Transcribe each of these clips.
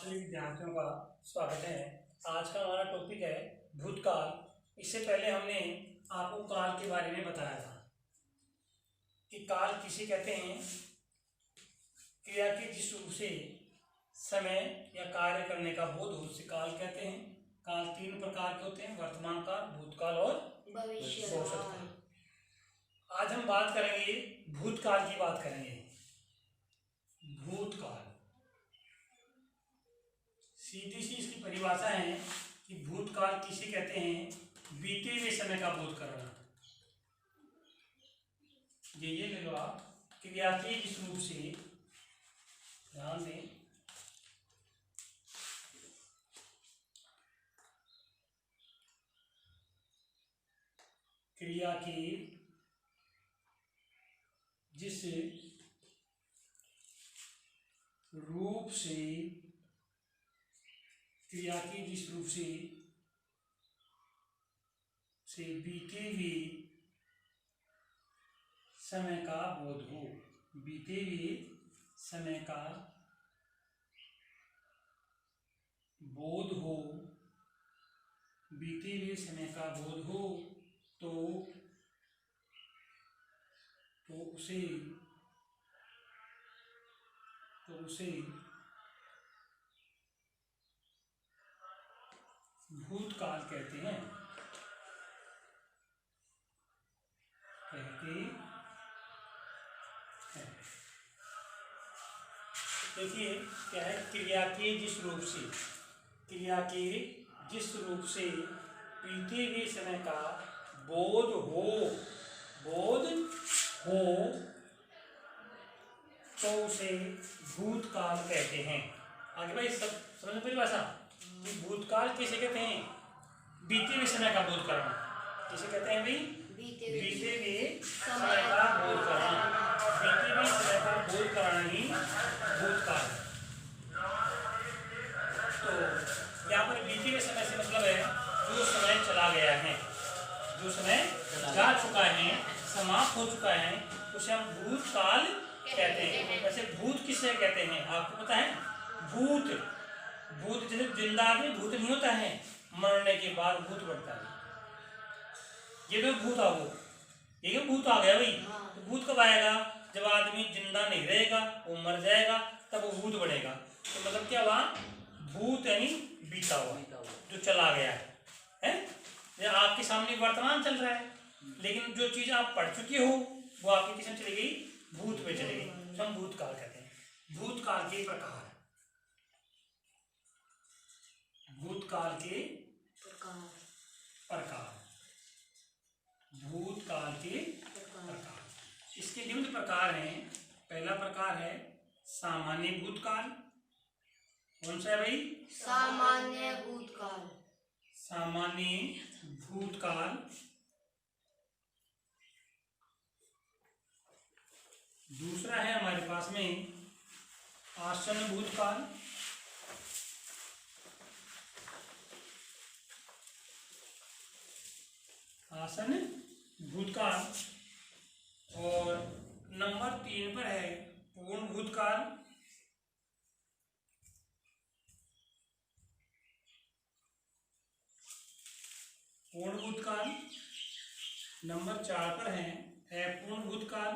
सभी विद्यार्थियों का स्वागत है। आज का हमारा टॉपिक है भूतकाल। इससे पहले हमने आपको काल के बारे में बताया था कि काल किसे कहते हैं। क्रिया के जिस रूप से समय या कार्य करने का बोध हो उसे काल कहते हैं। काल तीन प्रकार के होते हैं: वर्तमान काल, भूतकाल और भविष्य काल। आज हम बात करेंगे भूतकाल की बात करेंगे। भूतकाल सीधी सी इसकी परिभाषा है कि भूतकाल किसे कहते हैं? बीते हुए समय का बोध करना। ये ले लो आप। क्रिया के जिस रूप से, ध्यान दें, क्रिया के जिस रूप से, क्रिया के जिस रूप से बीते हुए समय का बोध हो, बीते हुए समय का बोध हो, बीते हुए समय का बोध हो तो उसे भूतकाल कहते हैं। देखिए क्या है, क्रिया के जिस रूप से, क्रिया के जिस रूप से बीते हुए समय का बोध हो तो उसे भूतकाल कहते हैं। आगे भाई सब समझ में परिभाषा कि भूतकाल किसे कहते हैं? बीते हुए समय का बोध करना। किसे कहते हैं भाई? बीते हुए समय का बोध करना। बीते हुए समय का बोध कराना ही भूतकाल। तो यहाँ पर बीते हुए समय से मतलब है जो समय चला गया है, जो समय जा चुका है, समाप्त हो चुका है, उसे हम भूतकाल कहते हैं। वैसे भूत किसे कहते हैं आपको पता है? भूत जैसे जिंदा आदमी भूत नहीं होता है, मरने के बाद भूत बढ़ता है। ये तो भूत आ वो, ये भूत आ गया भाई। तो भूत कब आएगा? जब आदमी जिंदा नहीं रहेगा, वो मर जाएगा, तब वो भूत बढ़ेगा। तो मतलब क्या हुआ? भूत यानी बीता हुआ, जो चला गया है। आपके सामने वर्तमान चल रहा है, लेकिन जो चीज आप पढ़ चुके हो वो आपकी किसमें चली गई? भूत में चली गई। तो हम भूतकाल कहते हैं। भूतकाल के प्रकार, भूतकाल के प्रकार, भूतकाल के प्रकार। इसके निम्न प्रकार हैं। पहला प्रकार है सामान्य भूतकाल। कौन सा है भाई? सामान्य भूतकाल। सामान्य भूतकाल। दूसरा है हमारे पास में आसन्न भूतकाल। आसन्न भूतकाल। और नंबर 3 पर है पूर्ण भूतकाल। पूर्ण भूतकाल। नंबर 4 पर है अपूर्ण भूतकाल।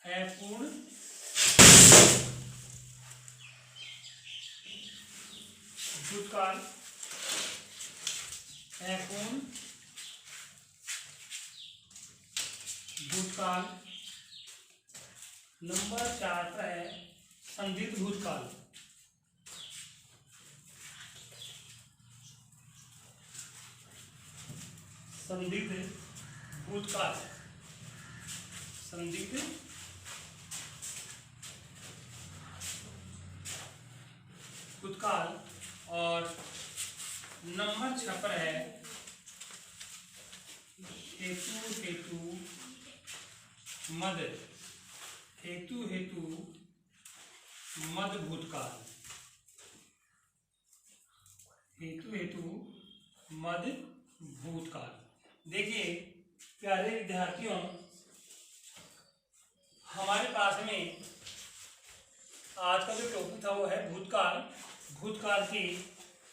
अपूर्ण भूतकाल। अपूर्ण भूतकाल। नंबर 4 पर है संदिग्ध भूतकाल। संदिग्ध भूतकाल। संदिग्ध भूतकाल। और नंबर 6 पर है हेतु मद भूतकाल। हेतु मद भूतकाल। देखिए प्यारे विद्यार्थियों, हमारे पास में आज का जो टॉपिक था वो है भूतकाल। भूतकाल के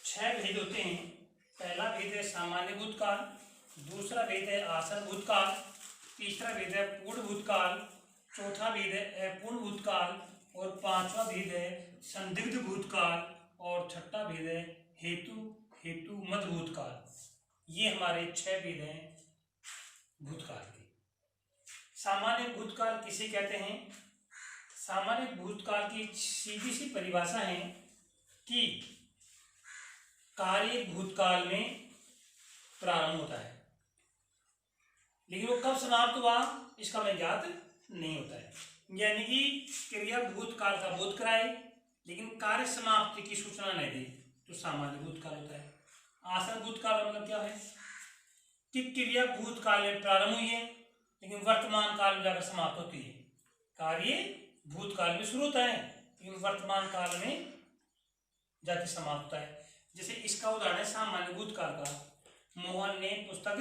6 भेद होते हैं। पहला भेद है सामान्य भूतकाल, दूसरा भेद है आसन भूतकाल, तीसरा भेद है पूर्ण भूतकाल, चौथा भेद है अपूर्ण भूतकाल और पांचवा भेद है संदिग्ध भूतकाल और छठा भेद है हेतु मध्य भूतकाल। ये हमारे 6 भेद हैं भूतकाल के। सामान्य भूतकाल किसे कहते हैं? सामान्य भूतकाल की सीधी सी परिभाषा है कि कार्य भूतकाल में प्रारंभ होता है, लेकिन वो कब समाप्त हुआ इसका हमें ज्ञात नहीं होता है। यानी कि क्रिया भूतकाल का बोध कराए लेकिन कार्य समाप्ति की सूचना नहीं दे तो सामान्य भूतकाल होता है। आसन भूतकाल का मतलब क्या है कि क्रिया भूतकाल में प्रारंभ हुई है लेकिन वर्तमान काल में जाकर समाप्त होती है। कार्य भूतकाल में शुरू होता है लेकिन वर्तमान काल में जाकर समाप्त होता है। जैसे इसका उदाहरण है सामान्य भूतकाल का, मोहन ने पुस्तक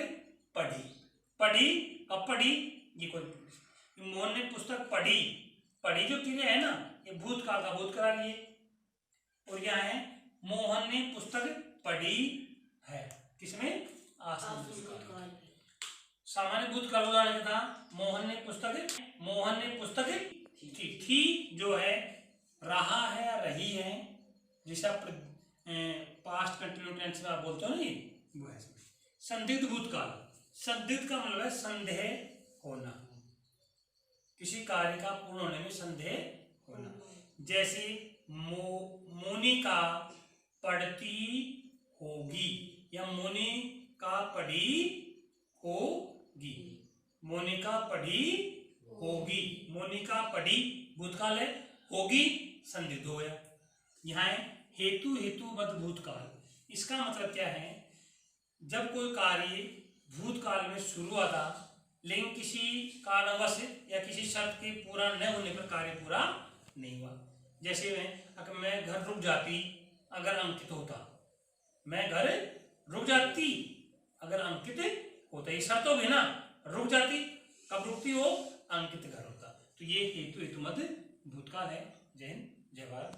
पढ़ी ये कोई मोहन ने पुस्तक पढ़ी जो क्रिया है ना ये भूतकाल का बोध करा रही है। और यहाँ है मोहन ने पुस्तक पढ़ी है, किसमें? आसन भूतकाल। सामान्य भूतकाल उदाहरण था मोहन ने पुस्तक थी जो है रहा है या रही है, जिसे आप पास्ट कंटिन्यू टेंस में आप बोलते हो नहीं वो है। संदिग्ध भूतकाल, संदिग्ध का मतलब है संदेह होना, किसी कार्य का पूर्ण होने में संदेह होना। जैसे मोनिका पढ़ती होगी या मोनिका पढ़ी होगी। मोनिका पढ़ी भूतकाल है, होगी संदिग्ध हो गया। यहाँ है हेतु मध्य भूतकाल। इसका मतलब क्या है? जब कोई कार्य भूतकाल में शुरू हुआ था लेकिन किसी कारणवश या किसी शर्त के पूरा न होने पर कार्य पूरा नहीं हुआ। जैसे अगर मैं घर रुक जाती अगर अंकित होता, मैं घर रुक जाती अगर अंकित होता, ये शर्त हो गई ना, रुक जाती कब रुकती हो? अंकित घर होता। तो ये हेतु मध्य भूतकाल है। जय हिंद, जय भारत।